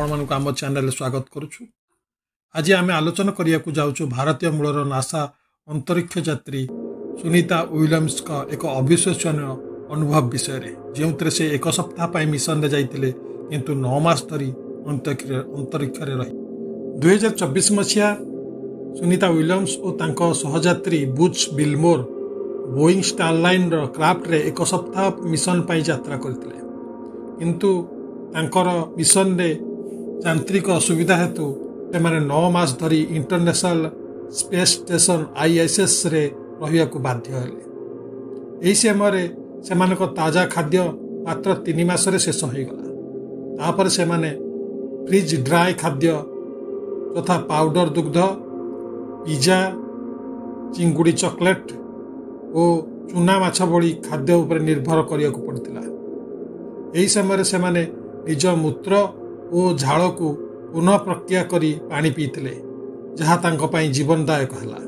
ଆପଣମାନଙ୍କୁ ଆମ ଚ୍ୟାନେଲରେ ସ୍ୱାଗତ କରୁଛୁ। ଆଜି ଆମେ ଆଲୋଚନା କରିବାକୁ ଯାଉଛୁ ଭାରତୀୟ ମୂଳର ନାସା ଅନ୍ତରୀକ୍ଷ ଯାତ୍ରୀ ସୁନିତା ୱିଲିୟମ୍ସଙ୍କ ଏକ ଅବିଶ୍ୱସନୀୟ ଅନୁଭବ ବିଷୟରେ, ଯେଉଁଥିରେ ସେ ଏକ ସପ୍ତାହ ପାଇଁ ମିଶନରେ ଯାଇଥିଲେ କିନ୍ତୁ 9 ମାସ ଧରି ଅନ୍ତରୀକ୍ଷରେ ରହି 2024 ମସିହା ସୁନିତା ୱିଲିୟମ୍ସ ଓ ତାଙ୍କ ସହଯାତ୍ରୀ ବୁଚ୍ ବିଲମୋର ବୋଇଂ ଷ୍ଟାରଲାଇନର କ୍ରାଫ୍ଟରେ ଏକ ସପ୍ତାହ ମିଶନ ପାଇଁ ଯାତ୍ରା କରିଥିଲେ, କିନ୍ତୁ ତାଙ୍କର ମିଶନରେ ଯାନ୍ତ୍ରିକ ଅସୁବିଧା ହେତୁ ସେମାନେ 9 ମାସ ଧରି ଇଣ୍ଟରନ୍ୟାସନାଲ ସ୍ପେସ୍ ଷ୍ଟେସନ ISSରେ ରହିବାକୁ ବାଧ୍ୟ ହେଲେ। ଏହି ସମୟରେ ସେମାନଙ୍କ ତାଜା ଖାଦ୍ୟ ମାତ୍ର 3 ମାସରେ ଶେଷ ହୋଇଗଲା। ତାପରେ ସେମାନେ ଫ୍ରିଜ୍ ଡ୍ରାଏ ଖାଦ୍ୟ ତଥା ପାଉଡର ଦୁଗ୍ଧ, ପିଜା, ଚିଙ୍ଗୁଡ଼ି ଚକୋଲେଟ୍ ଓ ଚୁନା ମାଛ ଭଳି ଖାଦ୍ୟ ଉପରେ ନିର୍ଭର କରିବାକୁ ପଡ଼ିଥିଲା। ଏହି ସମୟରେ ସେମାନେ ନିଜ ମୂତ୍ର ଓ ଝାଳକୁ ପୁନଃ ପ୍ରକ୍ରିୟା କରି ପାଣି ପିଇଥିଲେ, ଯାହା ତାଙ୍କ ପାଇଁ ଜୀବନଦାୟକ ହେଲା।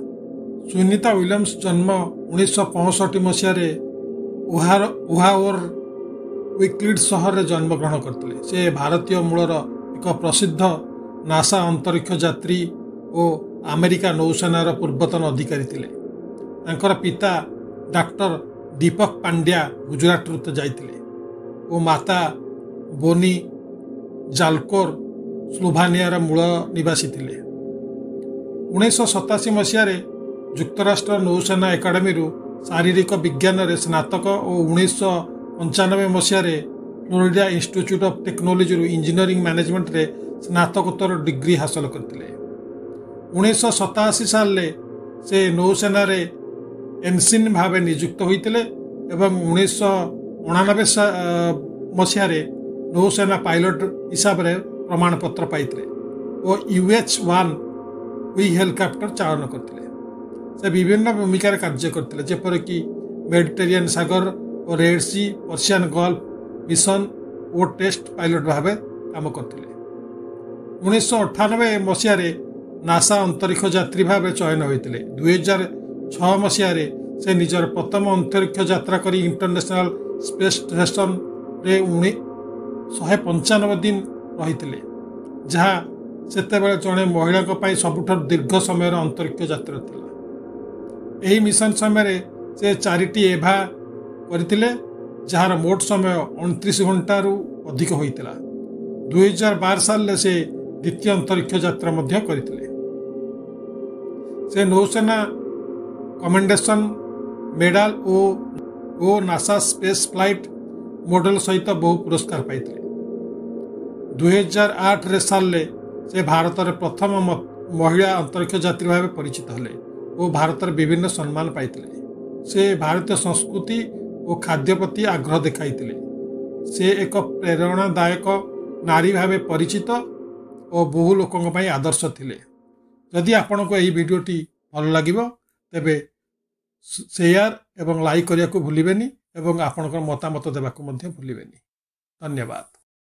ସୁନିତା ୱିଲିୟମ୍ସ ଜନ୍ମ 1965 ମସିହାରେ ଓହାଓର ୱିକ୍ଲିଡ୍ ସହରରେ ଜନ୍ମଗ୍ରହଣ କରିଥିଲେ। ସେ ଭାରତୀୟ ମୂଳର ଏକ ପ୍ରସିଦ୍ଧ ନାସା ଅନ୍ତରୀକ୍ଷ ଯାତ୍ରୀ ଓ ଆମେରିକା ନୌସେନାର ପୂର୍ବତନ ଅଧିକାରୀ ଥିଲେ। ତାଙ୍କର ପିତା ଡାକ୍ତର ଦୀପକ ପାଣ୍ଡ୍ୟା ଗୁଜରାଟରୁ ଯାଇଥିଲେ ଓ ମାତା ବୋନି ଜାଲକୋର ସ୍ଲୋଭାନିଆର ମୂଳ ନିବାସୀ ଥିଲେ। 1987 ମସିହାରେ ଯୁକ୍ତରାଷ୍ଟ୍ର ନୌସେନା ଏକାଡେମୀରୁ ଶାରୀରିକ ବିଜ୍ଞାନରେ ସ୍ନାତକ ଓ 1995 ମସିହାରେ ଫ୍ଲୋରିଡା ଇନଷ୍ଟିଚ୍ୟୁଟ୍ ଅଫ୍ ଟେକ୍ନୋଲୋଜିରୁ ଇଞ୍ଜିନିୟରିଂ ମ୍ୟାନେଜମେଣ୍ଟରେ ସ୍ନାତକୋତ୍ତର ଡିଗ୍ରୀ ହାସଲ କରିଥିଲେ। 1987 ସାଲରେ ସେ ନୌସେନାରେ ଏନ୍ସିନ୍ ଭାବେ ନିଯୁକ୍ତ ହୋଇଥିଲେ ଏବଂ 1989 ମସିହାରେ ନୌସେନା ପାଇଲଟ ହିସାବରେ ପ୍ରମାଣପତ୍ର ପାଇଥିଲେ ଓ UH-1 ହେଲିକପ୍ଟର ଚାଳନ କରିଥିଲେ। ସେ ବିଭିନ୍ନ ଭୂମିକାରେ କାର୍ଯ୍ୟ କରିଥିଲେ, ଯେପରିକି ମେଡିଟେରିଆନ୍ ସାଗର ଓ Red Sea, Persian Gulf mission ଓ ଟେଷ୍ଟ ପାଇଲଟ ଭାବେ କାମ କରିଥିଲେ। 1998 ମସିହାରେ ନାସା ଅନ୍ତରୀକ୍ଷ ଯାତ୍ରୀ ଭାବେ ଚୟନ ହୋଇଥିଲେ। 2006 ମସିହାରେ ସେ ନିଜର ପ୍ରଥମ ଅନ୍ତରୀକ୍ଷ ଯାତ୍ରା କରି ଇଣ୍ଟରନ୍ୟାସନାଲ ସ୍ପେସ୍ ଷ୍ଟେସନରେ 195 ଦିନ ରହିଥିଲେ, ଯାହା ସେତେବେଳେ ଜଣେ ମହିଳାଙ୍କ ପାଇଁ ସବୁଠାରୁ ଦୀର୍ଘ ସମୟର ଅନ୍ତରୀକ୍ଷ ଯାତ୍ରା ଥିଲା। ଏହି ମିଶନ ସମୟରେ ସେ 4ଟି ଏଭା କରିଥିଲେ, ଯାହାର ମୋଟ ସମୟ 29 ଘଣ୍ଟାରୁ ଅଧିକ ହୋଇଥିଲା। 2012 ସାଲରେ ସେ ଦ୍ୱିତୀୟ ଅନ୍ତରୀକ୍ଷ ଯାତ୍ରା ମଧ୍ୟ କରିଥିଲେ। ସେ ନୌସେନା କମେଣ୍ଡେସନ ମେଡାଲ ଓ ନାସା ସ୍ପେସ୍ ଫ୍ଲାଇଟ୍ ମଡେଲ ସହିତ ବହୁ ପୁରସ୍କାର ପାଇଥିଲେ। 2008 ସାଲରେ ସେ ଭାରତର ପ୍ରଥମ ମହିଳା ଅନ୍ତରୀକ୍ଷ ଯାତ୍ରୀ ଭାବେ ପରିଚିତ ହେଲେ ଓ ଭାରତର ବିଭିନ୍ନ ସମ୍ମାନ ପାଇଥିଲେ। ସେ ଭାରତୀୟ ସଂସ୍କୃତି ଓ ଖାଦ୍ୟ ପ୍ରତି ଆଗ୍ରହ ଦେଖାଇଥିଲେ। ସେ ଏକ ପ୍ରେରଣାଦାୟକ ନାରୀ ଭାବେ ପରିଚିତ ଓ ବହୁ ଲୋକଙ୍କ ପାଇଁ ଆଦର୍ଶ ଥିଲେ। ଯଦି ଆପଣଙ୍କୁ ଏହି ଭିଡ଼ିଓଟି ଭଲ ଲାଗିବ ତେବେ ସେୟାର ଏବଂ ଲାଇକ୍ କରିବାକୁ ଭୁଲିବେନି ଏବଂ ଆପଣଙ୍କର ମତାମତ ଦେବାକୁ ମଧ୍ୟ ଭୁଲିବେନି। ଧନ୍ୟବାଦ।